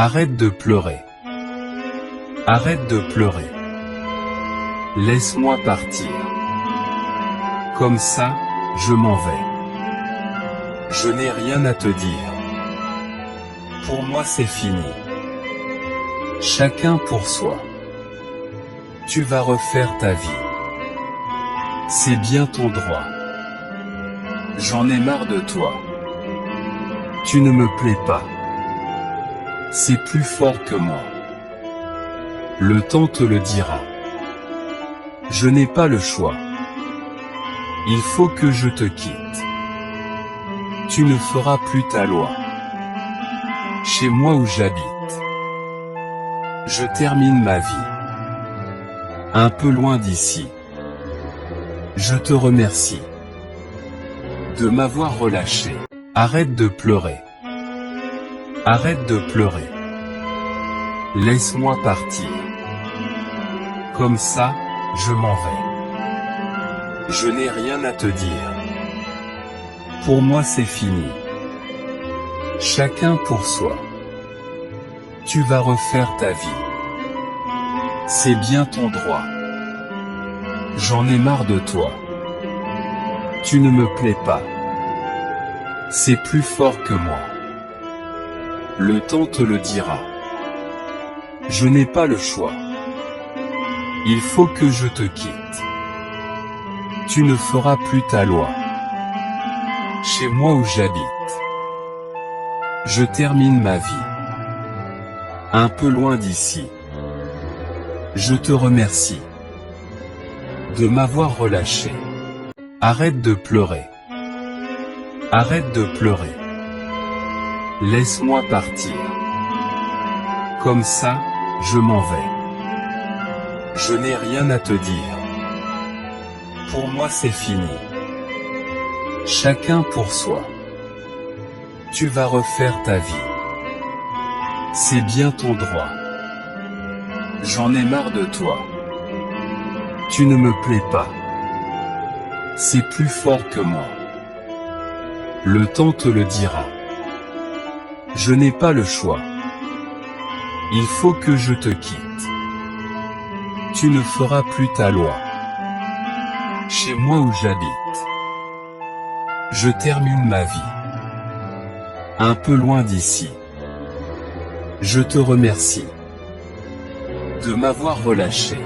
Arrête de pleurer. Arrête de pleurer. Laisse-moi partir. Comme ça, je m'en vais. Je n'ai rien à te dire. Pour moi c'est fini. Chacun pour soi. Tu vas refaire ta vie. C'est bien ton droit. J'en ai marre de toi. Tu ne me plais pas. C'est plus fort que moi. Le temps te le dira. Je n'ai pas le choix. Il faut que je te quitte. Tu ne feras plus ta loi. Chez moi où j'habite. Je termine ma vie. Un peu loin d'ici. Je te remercie de m'avoir relâché. Arrête de pleurer. Arrête de pleurer. Laisse-moi partir. Comme ça, je m'en vais. Je n'ai rien à te dire. Pour moi c'est fini. Chacun pour soi. Tu vas refaire ta vie. C'est bien ton droit. J'en ai marre de toi. Tu ne me plais pas. C'est plus fort que moi. Le temps te le dira. Je n'ai pas le choix. Il faut que je te quitte. Tu ne feras plus ta loi. Chez moi où j'habite. Je termine ma vie. Un peu loin d'ici. Je te remercie de m'avoir relâché. Arrête de pleurer. Arrête de pleurer. Laisse-moi partir. Comme ça, je m'en vais. Je n'ai rien à te dire. Pour moi c'est fini. Chacun pour soi. Tu vas refaire ta vie. C'est bien ton droit. J'en ai marre de toi. Tu ne me plais pas. C'est plus fort que moi. Le temps te le dira. Je n'ai pas le choix. Il faut que je te quitte. Tu ne feras plus ta loi. Chez moi où j'habite. Je termine ma vie. Un peu loin d'ici. Je te remercie de m'avoir relâché.